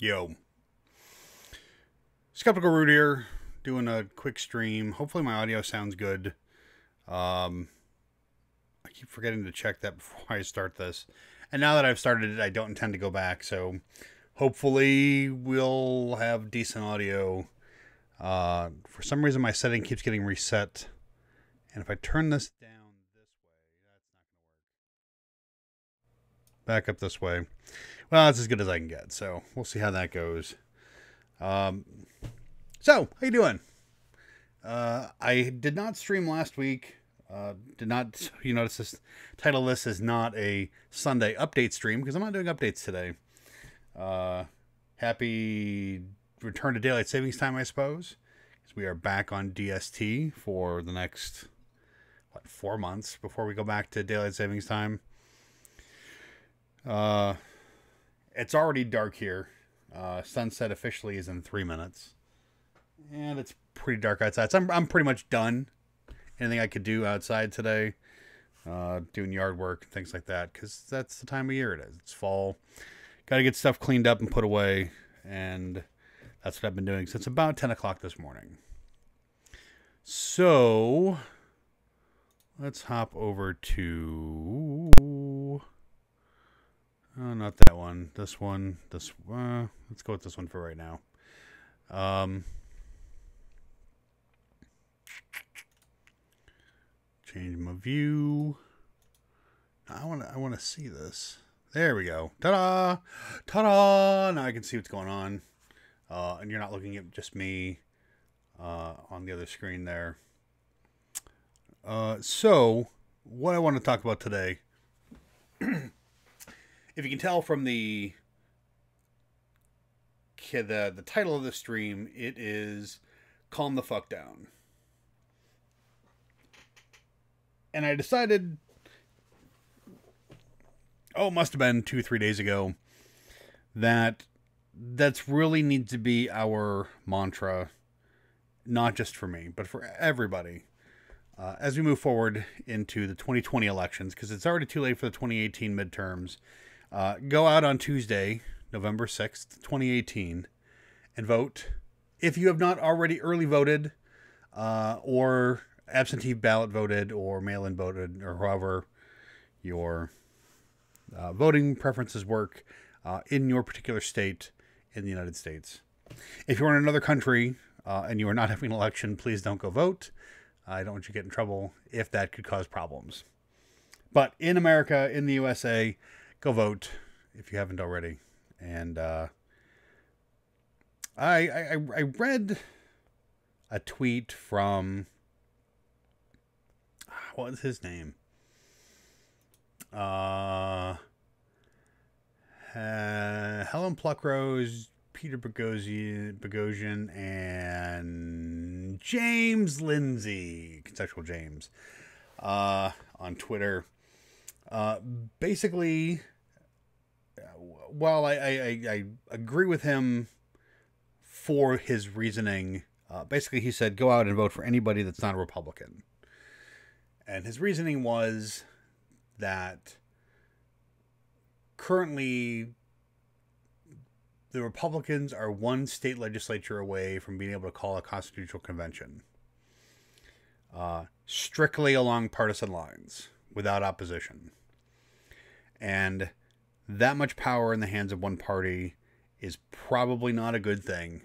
Yo, Skeptical Root here, doing a quick stream. Hopefully my audio sounds good. I keep forgetting to check that before I start this. And now that I've started it, I don't intend to go back, so hopefully we'll have decent audio. For some reason my setting keeps getting reset. And if I turn this down this way, that's not going to work. Back up this way. Well, that's as good as I can get, so we'll see how that goes. So, how you doing? I did not stream last week. You notice this title list is not a Sunday update stream because I'm not doing updates today. Happy return to daylight savings time, I suppose. Because we are back on DST for the next, 4 months before we go back to daylight savings time. It's already dark here. Sunset officially is in 3 minutes. And it's pretty dark outside. So I'm pretty much done. Anything I could do outside today. Doing yard work and things like that. Because that's the time of year it is. It's fall. Got to get stuff cleaned up and put away. And that's what I've been doing since about 10 o'clock this morning. So, let's hop over to... Oh, not that one. This one. Let's go with this one for right now. Change my view. I want to see this. There we go. Ta-da! Ta-da! Now I can see what's going on. And you're not looking at just me on the other screen there. So, what I want to talk about today... If you can tell from the title of the stream, it is Calm the Fuck Down. And I decided, it must have been 2-3 days ago, that's really needs to be our mantra, not just for me, but for everybody. As we move forward into the 2020 elections, because it's already too late for the 2018 midterms. Go out on Tuesday, November 6th, 2018, and vote. If you have not already early voted, or absentee ballot voted, or mail-in voted, or however your voting preferences work in your particular state in the United States. If you're in another country and you are not having an election, please don't go vote. I don't want you to get in trouble if that could cause problems. But in America, in the USA... Go vote if you haven't already. And I read a tweet from what was his name? Helen Pluckrose, Peter Boghossian, and James Lindsay, Conceptual James, on Twitter. Basically, while I agree with him for his reasoning, basically he said, go out and vote for anybody that's not a Republican. And his reasoning was that currently the Republicans are one state legislature away from being able to call a constitutional convention. Strictly along partisan lines, without opposition. And that much power in the hands of one party is probably not a good thing.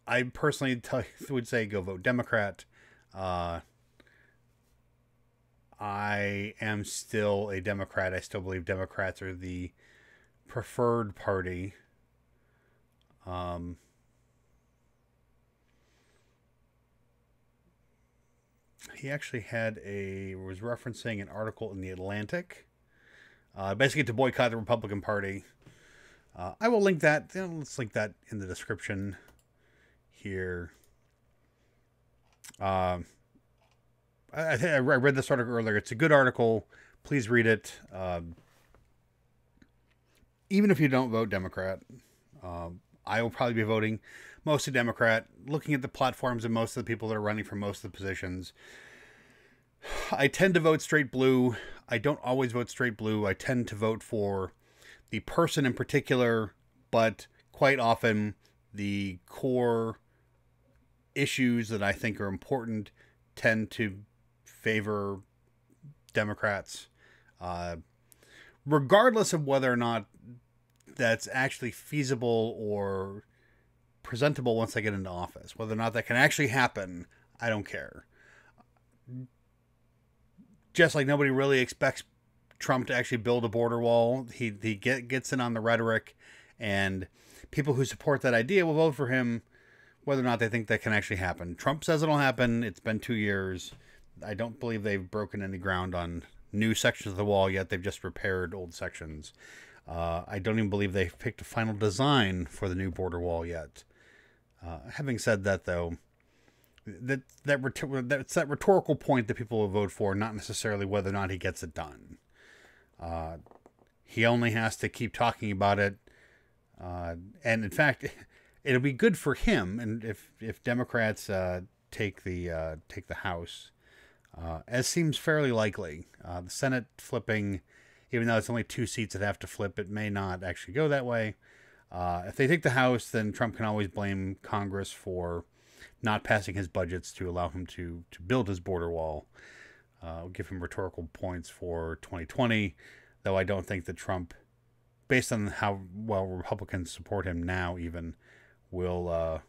I personally would say go vote Democrat. I am still a Democrat. I still believe Democrats are the preferred party. He actually was referencing an article in The Atlantic, basically to boycott the Republican Party. I will link that. Let's link that in the description here. I read this article earlier. It's a good article. Please read it. Even if you don't vote Democrat, I will probably be voting mostly Democrat. Looking at the platforms of most of the people that are running for most of the positions, I tend to vote straight blue. I don't always vote straight blue. I tend to vote for the person in particular, but quite often the core issues that I think are important tend to favor Democrats, regardless of whether or not that's actually feasible or presentable once they get into office. Whether or not that can actually happen, I don't care. Just like nobody really expects Trump to actually build a border wall, he gets in on the rhetoric, and people who support that idea will vote for him whether or not they think that can actually happen. Trump says it'll happen. It's been 2 years. I don't believe they've broken any ground on new sections of the wall yet. They've just repaired old sections. I don't even believe they've picked a final design for the new border wall yet. Having said that, though, that's that rhetorical point that people will vote for, not necessarily whether or not he gets it done. He only has to keep talking about it. And in fact, it'll be good for him, and if Democrats take the House, as seems fairly likely. The Senate flipping, even though it's only 2 seats that have to flip, it may not actually go that way. If they take the House, then Trump can always blame Congress for not passing his budgets to allow him to build his border wall. I'll give him rhetorical points for 2020, though I don't think that Trump, based on how well Republicans support him now even, will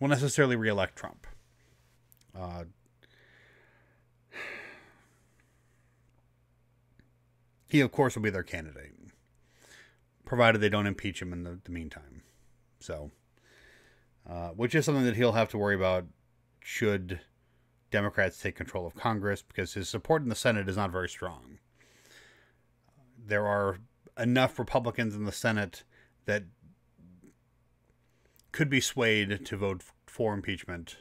necessarily reelect Trump. He, of course, will be their candidate, provided they don't impeach him in the meantime. So, which is something that he'll have to worry about should Democrats take control of Congress, because his support in the Senate is not very strong. There are enough Republicans in the Senate that could be swayed to vote for impeachment.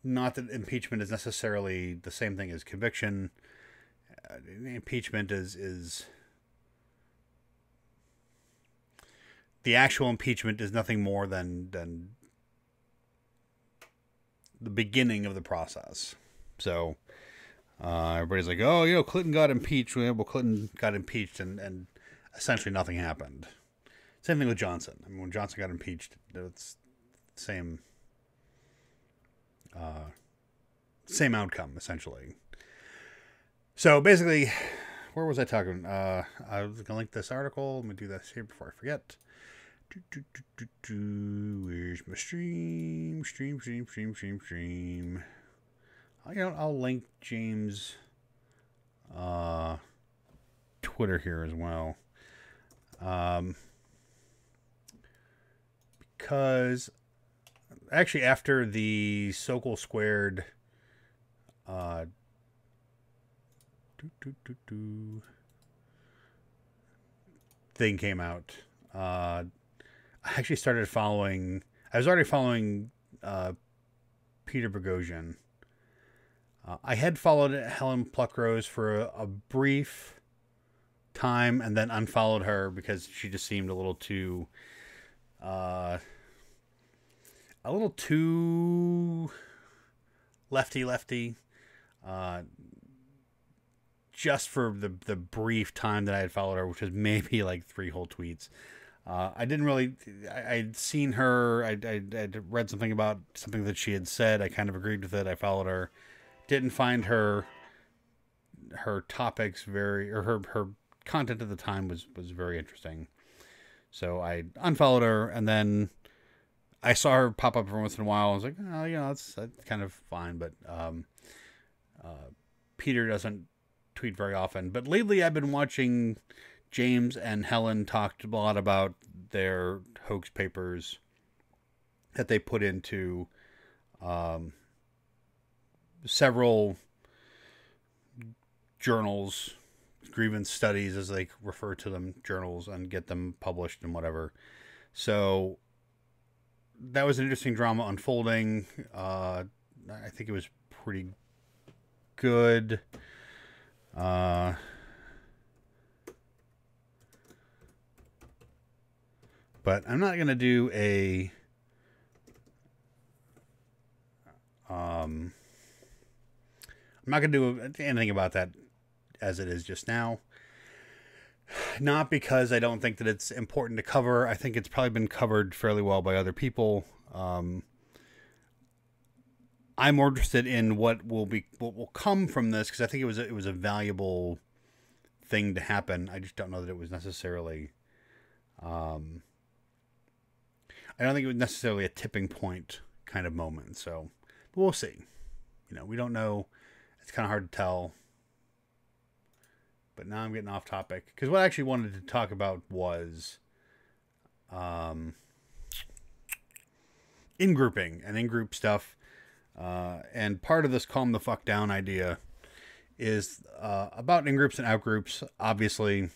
Not that impeachment is necessarily the same thing as conviction. Impeachment is the actual impeachment is nothing more than the beginning of the process. So everybody's like, oh, Clinton got impeached. Well, Clinton got impeached and essentially nothing happened. Same thing with Johnson. I mean, when Johnson got impeached, it's the same outcome, essentially. So basically, where was I talking? I was going to link this article. Let me do this here before I forget. Where's my stream? I'll link James' Twitter here as well. Because actually, after the Sokol Squared thing came out, I actually started following. I was already following Peter Boghossian. I had followed Helen Pluckrose for a brief time and then unfollowed her because she just seemed a little too lefty. Just for the brief time that I had followed her, which was maybe like 3 whole tweets. I didn't really. I'd seen her. I'd read something about something that she had said. I kind of agreed with it. I followed her. Didn't find her topics her content at the time was very interesting. So I unfollowed her, and then I saw her pop up every once in a while. I was like, oh, that's kind of fine. But Peter doesn't tweet very often. But lately, I've been watching James and Helen talked a lot about their hoax papers that they put into several journals, grievance studies, as they refer to them, journals, and get them published and whatever. So that was an interesting drama unfolding. I think it was pretty good. But I'm not going to do I'm not going to do anything about that as it is just now. Not because I don't think that it's important to cover. I think it's probably been covered fairly well by other people. I'm more interested in what will come from this, because I think it was a valuable thing to happen. I just don't know that it was necessarily. I don't think it was necessarily a tipping point kind of moment. So, but we'll see. We don't know. It's kind of hard to tell. But now I'm getting off topic, because what I actually wanted to talk about was in-grouping and in-group stuff. And part of this calm the fuck down idea is about in-groups and out-groups. Obviously,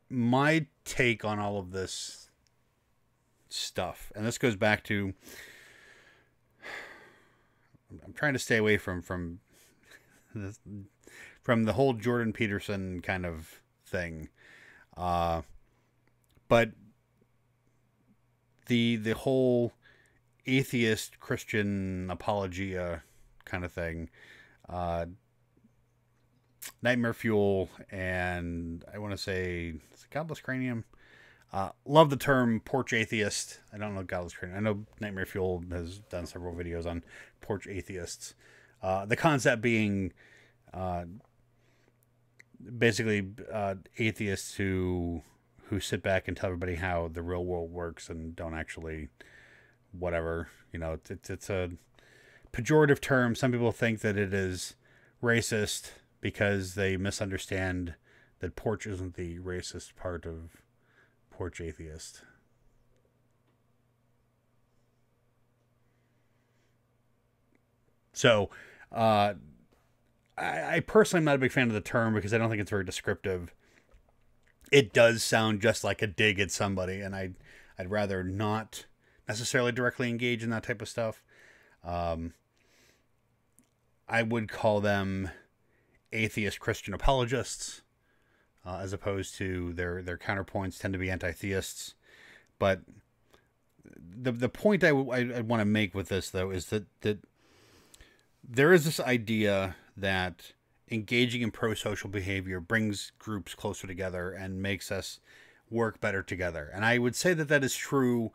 my take on all of this stuff, and this goes back to, I'm trying to stay away from this, from the whole Jordan Peterson kind of thing. But the whole atheist Christian apologia kind of thing, Nightmare Fuel, and I want to say Godless Cranium. Love the term porch atheist. I don't know Godless Cranium. I know Nightmare Fuel has done several videos on porch atheists. The concept being basically atheists who sit back and tell everybody how the real world works and don't actually whatever. It's a pejorative term. Some people think that it is racist because they misunderstand that porch isn't the racist part of porch atheist. So, I personally am not a big fan of the term because I don't think it's very descriptive. It does sound just like a dig at somebody, and I'd rather not necessarily directly engage in that type of stuff. I would call them atheist Christian apologists, as opposed to their counterpoints tend to be anti-theists. But the point I want to make with this, though, is that there is this idea that engaging in pro-social behavior brings groups closer together and makes us work better together. And I would say that that is true,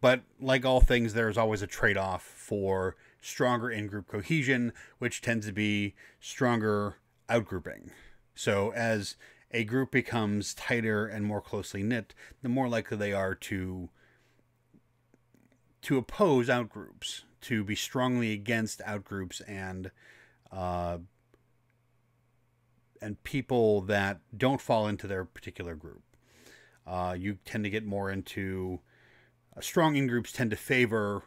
but like all things, there's always a trade-off for stronger in-group cohesion, which tends to be stronger out-grouping. So as a group becomes tighter and more closely knit, the more likely they are to oppose out-groups, to be strongly against out-groups and people that don't fall into their particular group. You tend to get more into strong in-groups tend to favor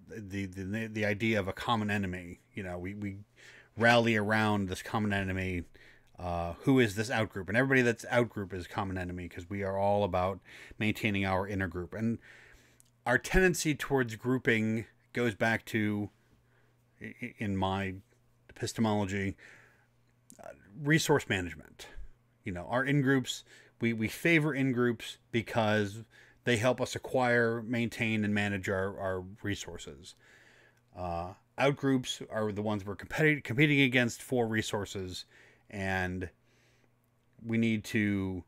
the idea of a common enemy. We rally around this common enemy. Who is this out-group? And everybody that's out-group is common enemy, because we are all about maintaining our inner group. And our tendency towards grouping goes back to, in my epistemology, resource management. Our in-groups, we favor in-groups because they help us acquire, maintain, and manage our resources. Out-groups are the ones we're competing against for resources, and we need to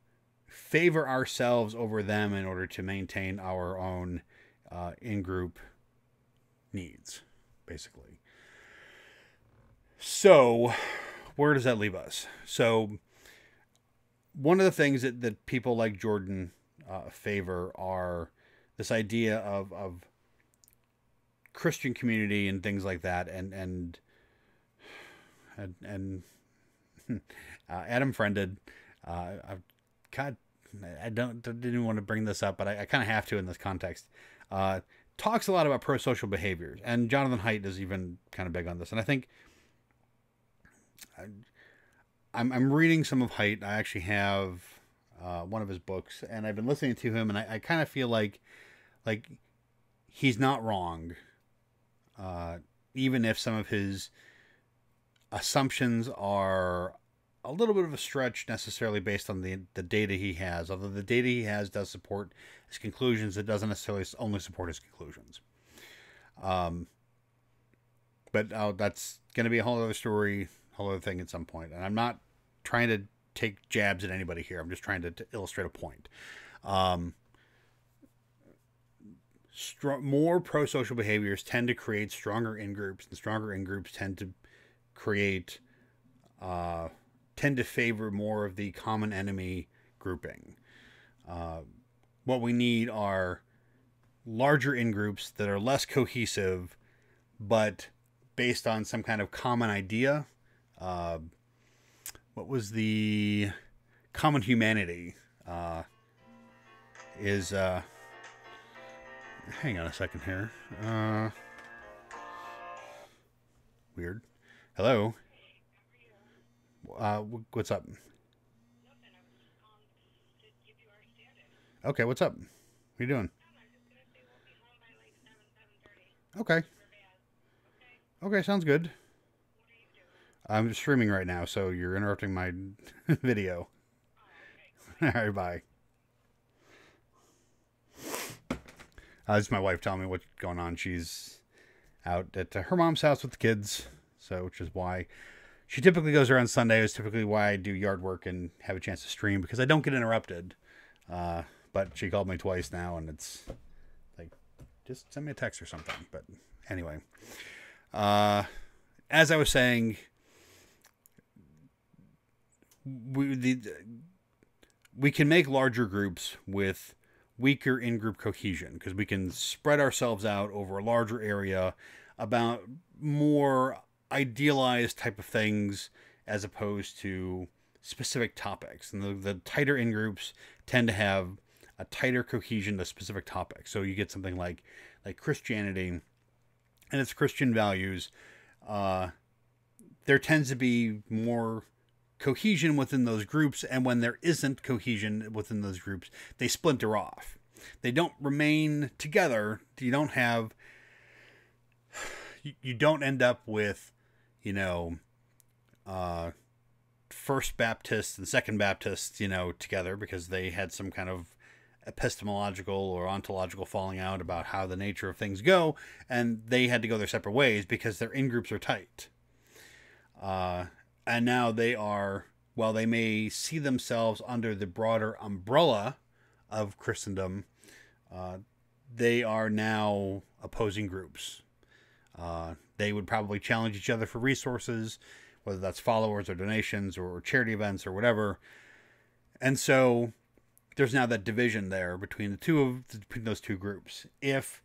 favor ourselves over them in order to maintain our own in-group needs, basically. So, where does that leave us? So, one of the things that people like Jordan favor are this idea of Christian community and things like that, and Adam Friended, God, I didn't want to bring this up, but I kind of have to in this context. Talks a lot about pro-social behaviors, and Jonathan Haidt is even kind of big on this. And I think I'm reading some of Haidt. I actually have one of his books, and I've been listening to him, and I kind of feel like he's not wrong, even if some of his assumptions are a little bit of a stretch necessarily based on the data he has. Although the data he has does support his conclusions, it doesn't necessarily only support his conclusions. But that's going to be a whole other story, whole other thing at some point. And I'm not trying to take jabs at anybody here. I'm just trying to illustrate a point. More pro-social behaviors tend to create stronger in-groups, and stronger in-groups tend to create, tend to favor more of the common enemy grouping. What we need are larger in-groups that are less cohesive, but based on some kind of common idea. What was the common humanity? Hang on a second here. Weird. Hello. What's up? Okay, what's up? What are you doing? Okay. Okay, sounds good. I'm streaming right now, so you're interrupting my video. All right, bye. This is my wife telling me what's going on. She's out at her mom's house with the kids, so which is why she typically goes around Sunday. Is typically why I do yard work and have a chance to stream, because I don't get interrupted. But she called me twice now, and it's like, just send me a text or something. But anyway, as I was saying, we can make larger groups with weaker in-group cohesion, because we can spread ourselves out over a larger area about more idealized type of things as opposed to specific topics. And the tighter in-groups tend to have a tighter cohesion to specific topics. So you get something like Christianity and its Christian values. There tends to be more cohesion within those groups, and when there isn't cohesion within those groups, they splinter off. They don't remain together. You don't end up with, First Baptists and Second Baptists, together, because they had some kind of epistemological or ontological falling out about how the nature of things go, and they had to go their separate ways because their in-groups are tight. And now they are, while they may see themselves under the broader umbrella of Christendom, they are now opposing groups. They would probably challenge each other for resources, whether that's followers or donations or charity events or whatever. And so there's now that division there between between those two groups. If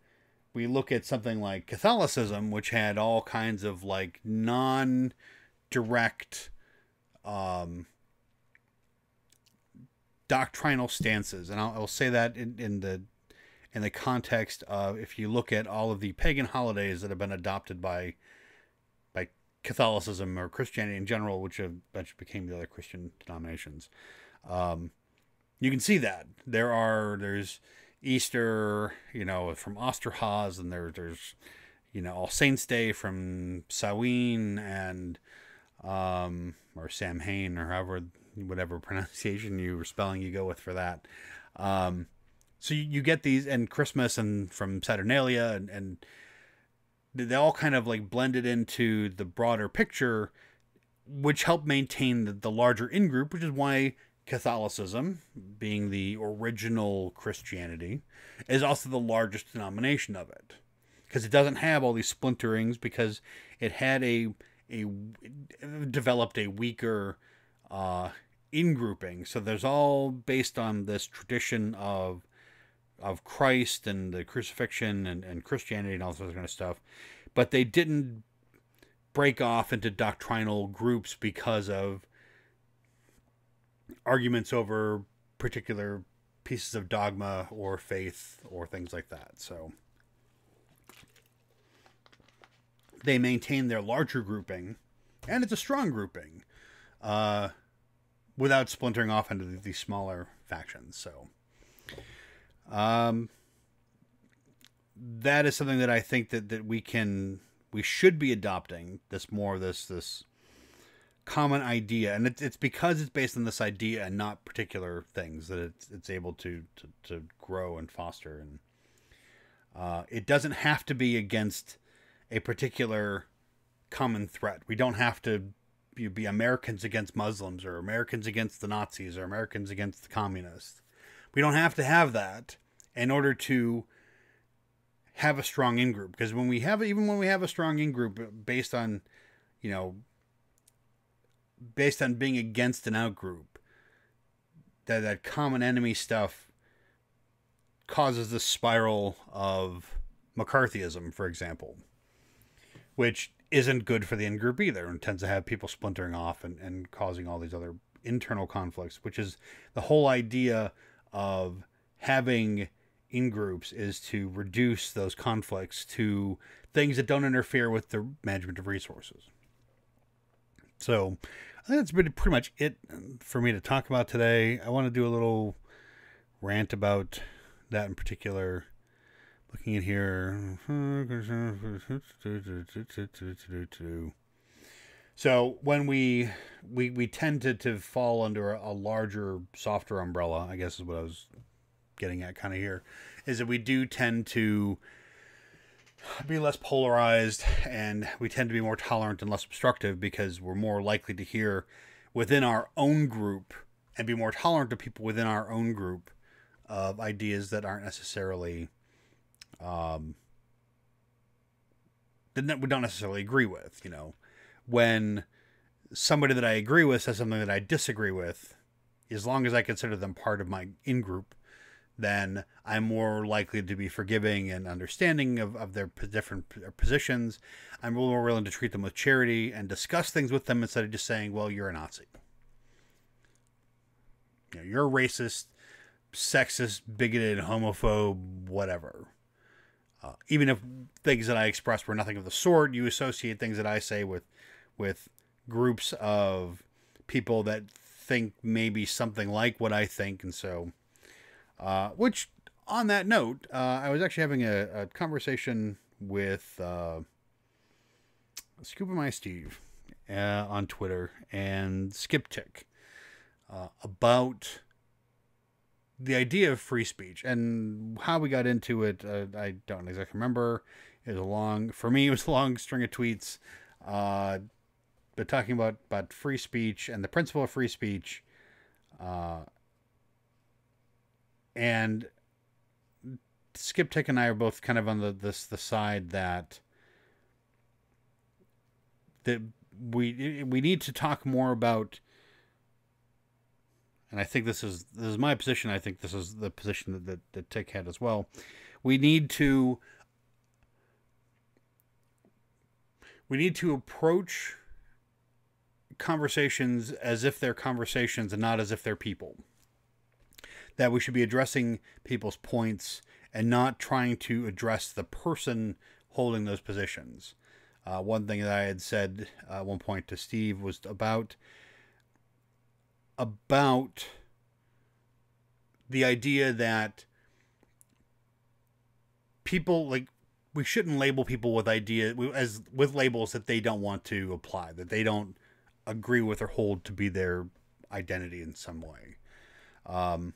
we look at something like Catholicism, which had all kinds of like non-direct doctrinal stances, and I'll say that in the context of, if you look at all of the pagan holidays that have been adopted by Catholicism or Christianity in general, which eventually became the other Christian denominations, you can see that there's Easter, from Osterhaus, and there's All Saints Day from Samhain, and or Samhain, or whatever pronunciation or spelling you go with for that. So you get these, and Christmas, and from Saturnalia, and they all kind of like blended into the broader picture, which helped maintain the larger in-group, which is why Catholicism, being the original Christianity, is also the largest denomination of it. Because it doesn't have all these splinterings, because it had developed a weaker in-grouping. So there's all based on this tradition of Christ and the crucifixion and Christianity and all this other kind of stuff. But they didn't break off into doctrinal groups because of arguments over particular pieces of dogma or faith or things like that. So they maintain their larger grouping, and it's a strong grouping, without splintering off into these smaller factions. So that is something that I think that we should be adopting, this common idea, and it's because it's based on this idea and not particular things that it's able to grow and foster. And it doesn't have to be against a particular common threat. We don't have to be Americans against Muslims, or Americans against the Nazis, or Americans against the communists. We don't have to have that in order to have a strong in-group, because when we have a strong in-group based on, you know, based on being against an out-group, that common enemy stuff causes this spiral of McCarthyism, for example, which isn't good for the in-group either, and tends to have people splintering off and causing all these other internal conflicts, which is the whole idea of having in-groups, is to reduce those conflicts to things that don't interfere with the management of resources. So I think that's pretty much it for me to talk about today. I want to do a little rant about that in particular. Looking at here. So when we tend to fall under a larger, softer umbrella, I guess is what I was getting at kind of here, is that we do tend to be less polarized, and we tend to be more tolerant and less obstructive, because we're more likely to hear within our own group and be more tolerant to people within our own group of ideas that aren't necessarily that we don't necessarily agree with. You know, when somebody that I agree with says something that I disagree with, as long as I consider them part of my in-group, then I'm more likely to be forgiving and understanding of their different positions. I'm a little more willing to treat them with charity and discuss things with them instead of just saying, well, you're a Nazi. You know, you're a racist, sexist, bigoted, homophobe, whatever. Even if things that I expressed were nothing of the sort, you associate things that I say with groups of people that think maybe something like what I think. And so, which on that note, I was actually having a conversation with Scuba My Steve on Twitter and Skiptic about the idea of free speech, and how we got into it. I don't exactly remember. It was a long string of tweets, but talking about free speech and the principle of free speech, and Skiptic and I are both kind of on the side that we need to talk more about. And I think this is my position. I think this is the position that Tick had as well. We need to approach conversations as if they're conversations and not as if they're people. That we should be addressing people's points and not trying to address the person holding those positions. One thing that I had said at one point to Steve was about the idea that people, like, we shouldn't label people with labels that they don't want to apply, that they don't agree with or hold to be their identity in some way. An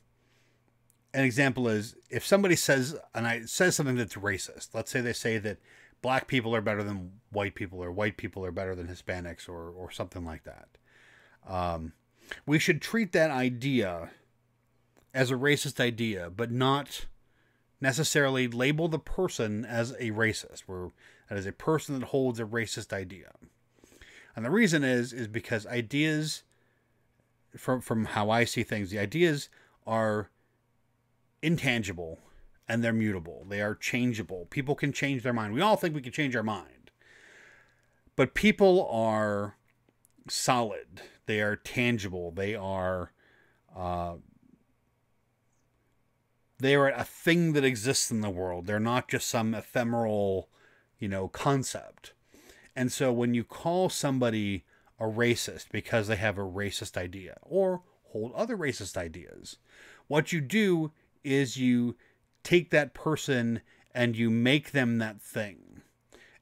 example is if somebody says something that's racist. Let's say they say that black people are better than white people, or white people are better than Hispanics, or something like that. We should treat that idea as a racist idea, but not necessarily label the person as a racist, where that is a person that holds a racist idea. And the reason is because ideas, from how I see things, the ideas are intangible and they're mutable. They are changeable. People can change their mind. We all think we can change our mind. But people are solid. They are tangible. They are a thing that exists in the world. They're not just some ephemeral, concept. And so when you call somebody a racist because they have a racist idea or hold other racist ideas, what you do is you take that person and you make them that thing.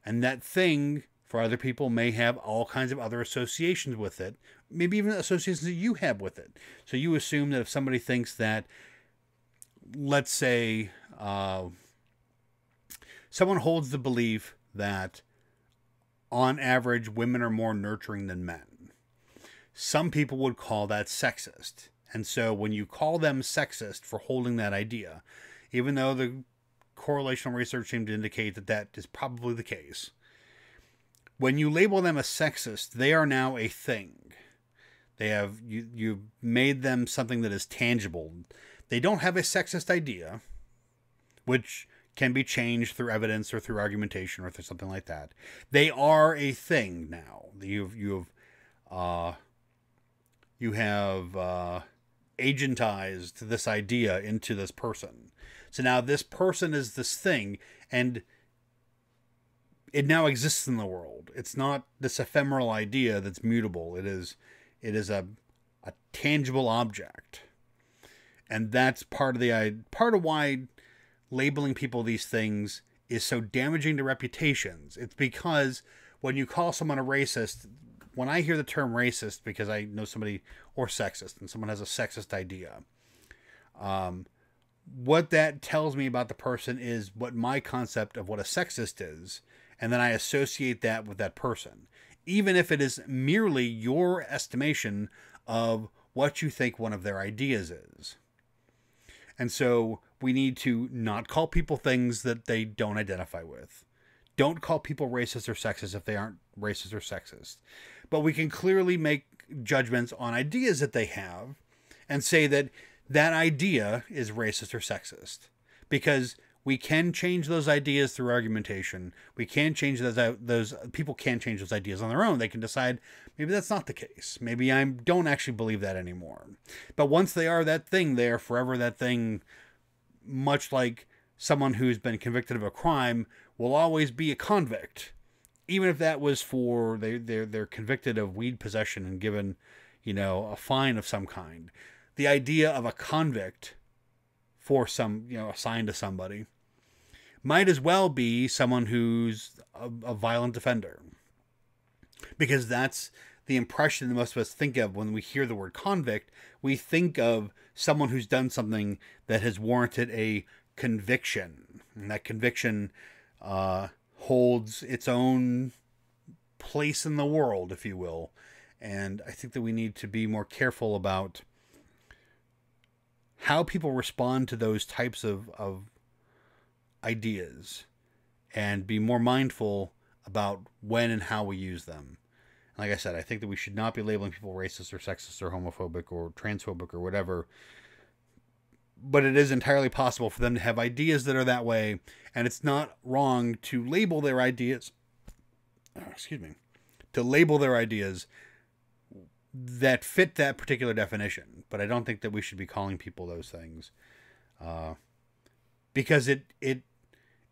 And that thing, for other people, may have all kinds of other associations with it, maybe even associations that you have with it. So you assume that if somebody thinks that, let's say, someone holds the belief that on average women are more nurturing than men, some people would call that sexist. And so when you call them sexist for holding that idea, even though the correlational research seemed to indicate that that is probably the case, when you label them as sexist, they are now a thing. They have you made them something that is tangible. They don't have a sexist idea, which can be changed through evidence or through argumentation or through something like that. They are a thing now. You have agentized this idea into this person. So now this person is this thing, and it now exists in the world. It's not this ephemeral idea that's mutable. It is a tangible object. And that's part of why labeling people these things is so damaging to reputations. It's because when you call someone a racist, when I hear the term racist, because I know somebody, or sexist, and someone has a sexist idea, what that tells me about the person is what my concept of what a sexist is, and then I associate that with that person, even if it is merely your estimation of what you think one of their ideas is. And so we need to not call people things that they don't identify with. Don't call people racist or sexist if they aren't racist or sexist. But we can clearly make judgments on ideas that they have and say that that idea is racist or sexist. Because we can change those ideas through argumentation. We can change those people can change those ideas on their own. They can decide maybe that's not the case. Maybe I don't actually believe that anymore. But once they are that thing, they are forever that thing, much like someone who's been convicted of a crime will always be a convict. Even if that was for they're convicted of weed possession and given, a fine of some kind. The idea of a convict for some, assigned to somebody, might as well be someone who's a violent offender. Because that's the impression that most of us think of when we hear the word convict. We think of someone who's done something that has warranted a conviction. And that conviction holds its own place in the world, if you will. And I think that we need to be more careful about how people respond to those types of ideas, and be more mindful about when and how we use them. Like I said, I think that we should not be labeling people racist or sexist or homophobic or transphobic or whatever. But it is entirely possible for them to have ideas that are that way, and it's not wrong to label their ideas. To label their ideas that fit that particular definition. But I don't think that we should be calling people those things, because it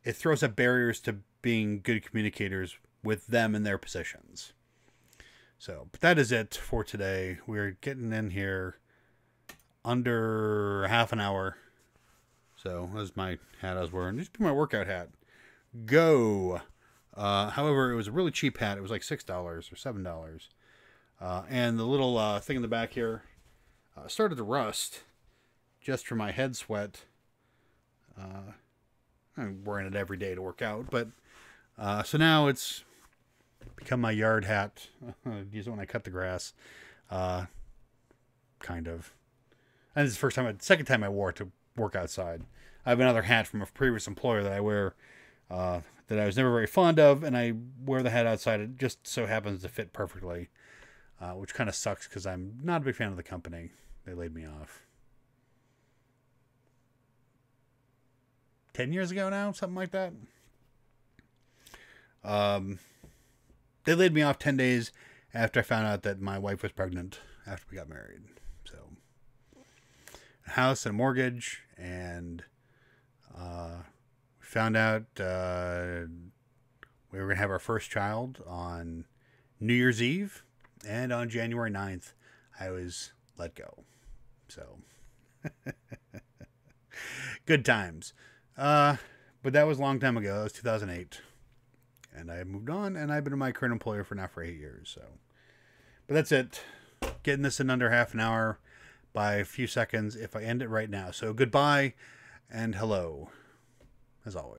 throws up barriers to being good communicators with them and their positions. So, but that is it for today. We're getting in here under half an hour. So, that's my hat I was wearing. Just my workout hat. Go. However, it was a really cheap hat. It was like $6 or $7. And the little thing in the back here started to rust just from my head sweat. I'm wearing it every day to work out, but so now it's become my yard hat. I use it when I cut the grass, kind of. And this is the second time I wore it to work outside. I have another hat from a previous employer that I wear that I was never very fond of, and I wear the hat outside. It just so happens to fit perfectly, which kind of sucks because I'm not a big fan of the company. They laid me off 10 years ago now, something like that. They laid me off 10 days after I found out that my wife was pregnant after we got married. So, a house and a mortgage, and we found out we were going to have our first child on New Year's Eve, and on January 9th, I was let go. So, good times. But that was a long time ago. That was 2008. And I moved on, and I've been with my current employer for 8 years. So, but that's it. Getting this in under half an hour by a few seconds if I end it right now. So goodbye and hello, as always.